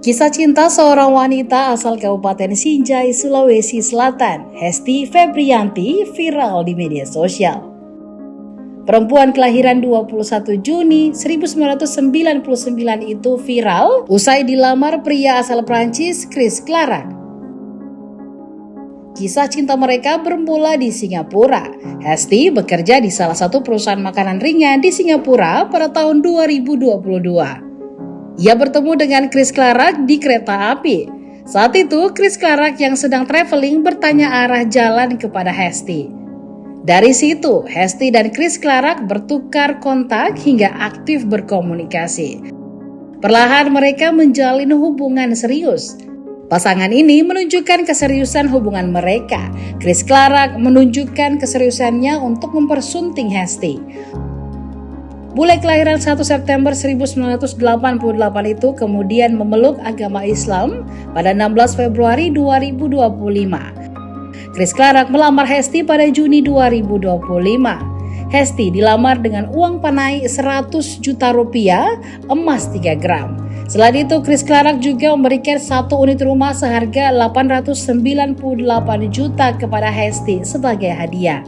Kisah cinta seorang wanita asal Kabupaten Sinjai, Sulawesi Selatan, Hesti Febrianti, viral di media sosial. Perempuan kelahiran 21 Juni 1999 itu viral usai dilamar pria asal Prancis, Chris Clark. Kisah cinta mereka bermula di Singapura. Hesti bekerja di salah satu perusahaan makanan ringan di Singapura pada tahun 2022. Ia bertemu dengan Chris Clark di kereta api. Saat itu, Chris Clark yang sedang traveling bertanya arah jalan kepada Hesti. Dari situ, Hesti dan Chris Clark bertukar kontak hingga aktif berkomunikasi. Perlahan mereka menjalin hubungan serius. Pasangan ini menunjukkan keseriusan hubungan mereka. Chris Clark menunjukkan keseriusannya untuk mempersunting Hesti. Bule kelahiran 1 September 1988 itu kemudian memeluk agama Islam pada 16 Februari 2025. Chris Clark melamar Hesti pada Juni 2025. Hesti dilamar dengan uang panai 100 juta rupiah, emas 3 gram. Selain itu, Chris Clark juga memberikan 1 unit rumah seharga 898 juta kepada Hesti sebagai hadiah.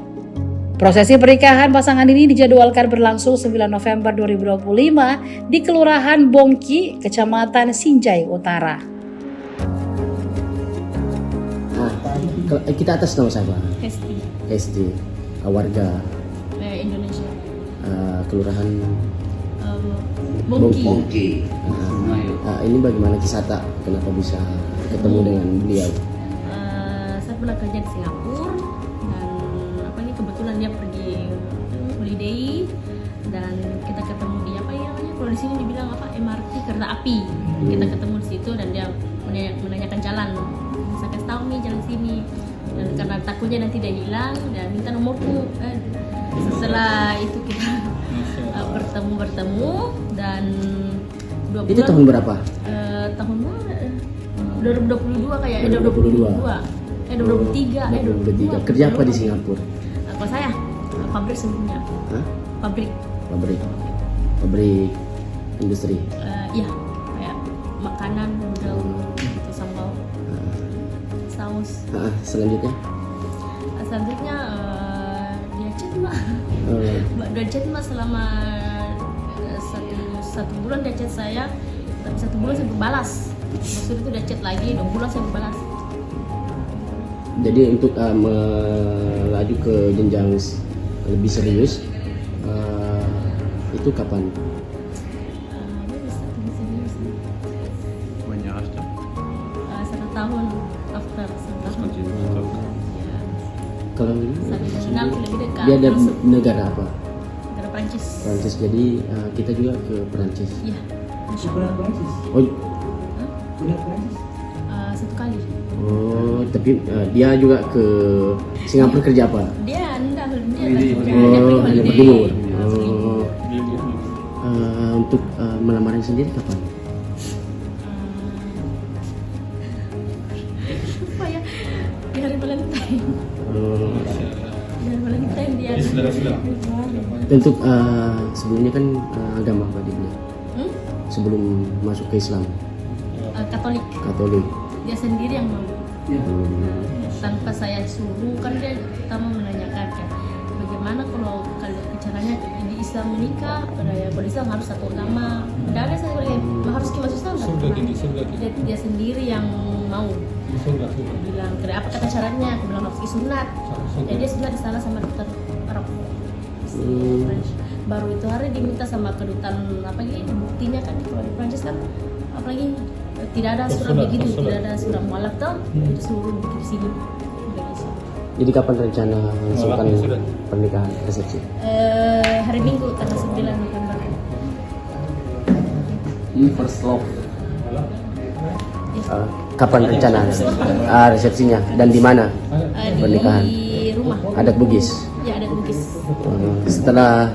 Prosesi pernikahan pasangan ini dijadwalkan berlangsung 9 November 2025 di Kelurahan Bongki, Kecamatan Sinjai Utara. Kita atas nama siapa? Hesti. Warga Indonesia. Kelurahan Bongki. Ini bagaimana kisah tak? Kenapa bisa ketemu dengan beliau? Saya pernah kerja di Singapura dan kebetulan dia pergi holiday dan kita ketemu di kalau di sini dibilang MRT kereta api. Kita ketemu di situ dan dia menanyakan jalan. Saya kasih tahu nih jalan sini. Dan karena takutnya nanti dia hilang dan minta nomorku. Setelah itu kita bertemu dan 2 bulan. Itu tahun berapa? Tahun 2022 kayaknya. 2023. Kerja apa di Singapura? Kalau saya pabrik sebelumnya. Pabrik industri. Iya, kayak makanan, udang, sambal, saus. Selanjutnya dia chat dia chat selama satu bulan dia chat saya, tapi 1 bulan saya berbalas. Maksud itu dia chat lagi 2 bulan saya berbalas. Jadi untuk melaju ke jenjang lebih serius itu kapan? Satu tahun after. Kalau ini lebih dekat. dia dari negara apa? Negara Prancis. Prancis. Jadi kita juga ke Prancis. Iya. Prancis. Oh, Udah Prancis. 1 kali. Oh, tapi dia juga ke Singapura kerja apa? Dia hanya berlibur. Untuk melamaran sendiri kapan? Apa ya? Di hari Valentine. Di hari Valentine dia. Untuk sebelumnya kan agama apa dia? Sebelum masuk ke Islam? Katolik. Dia sendiri yang mau. Tanpa saya suruh, kan dia pertama menanyakan bagaimana kalau caranya di Islam menikah. Kalau Islam harus satu agama. Tidak ada saya harus masuk Islam. Dia sendiri yang mau. Bilang apa kata syaratnya? Aku bilang harus sunat. Jadi dia sunat di sana sama dokter Arab. Baru itu hari diminta sama kedutaan buktinya kan kalau di Prancis kan apalagi tidak ada surat begitu, tidak ada surat mualaf tuh, disuruh bikin di sini. Jadi kapan rencana langsungkan pernikahan resepsi? Hari Minggu tanggal 9 November. Ini first love. Kapan rencana resepsinya dan di mana pernikahan? Di rumah. Adat Bugis. Ya, adat Bugis. Setelah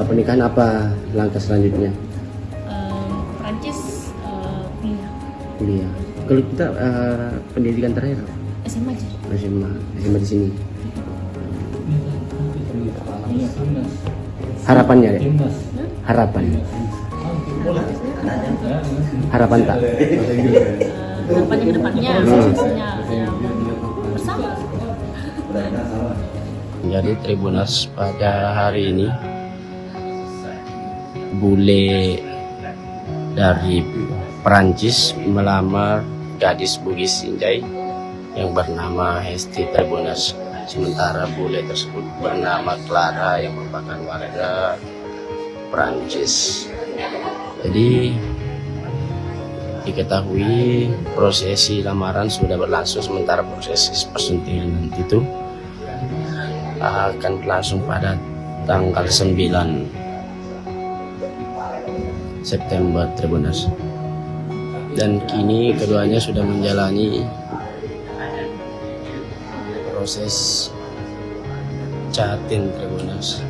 pernikahan apa langkah selanjutnya? Prancis Kuliah. Kalau kita pendidikan terakhir SMA aja. SMA di sini. Harapannya deh. Harapan. Harapan tak? Harapannya ke depannya suksesnya ya, bersama. Jadi Tribuners pada hari ini bule dari Perancis melamar gadis Bugis Sinjai yang bernama Hesti Tribuners. Sementara bule tersebut bernama Clara yang merupakan warga Perancis. Jadi diketahui prosesi lamaran sudah berlangsung, sementara prosesi persuntinan itu akan berlangsung pada tanggal 9 September Tribuners. Dan kini keduanya sudah menjalani proses catin Tribuners.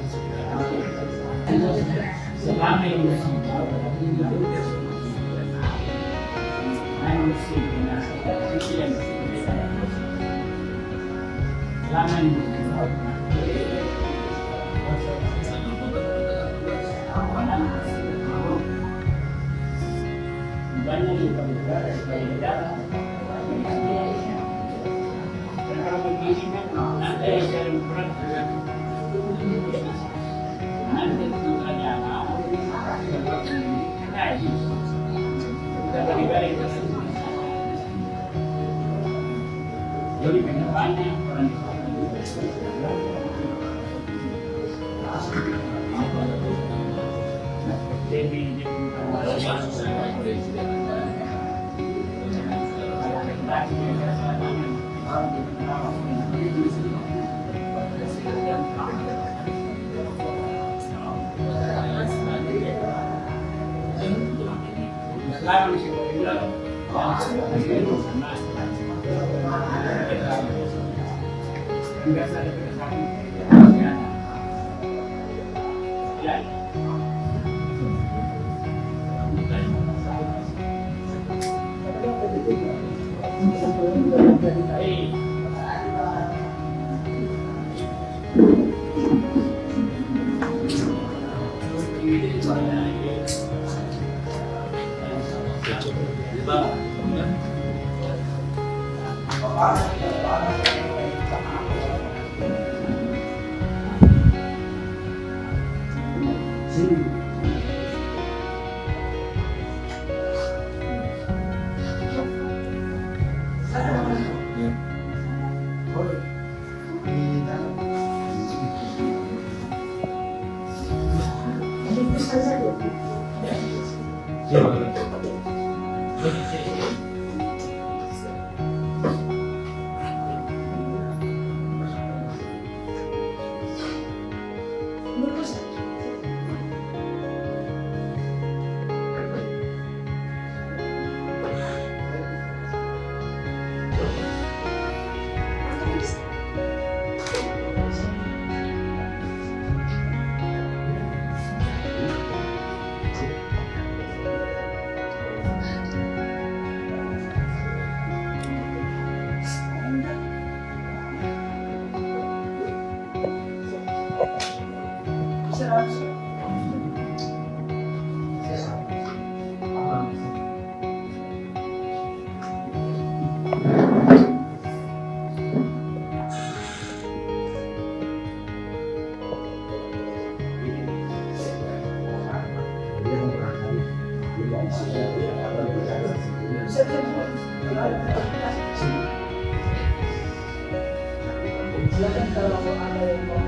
Silakan kalau ada yang mau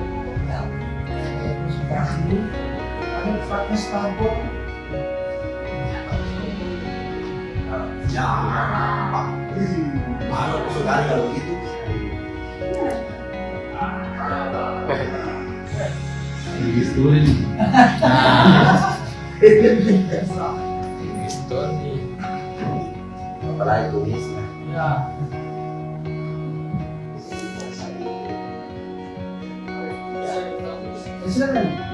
konsultasi, ada praktis tampon. Ya, Pak. Malu sekali kalau gitu. Gituin. Apalagi tulis. Ya. Silakan.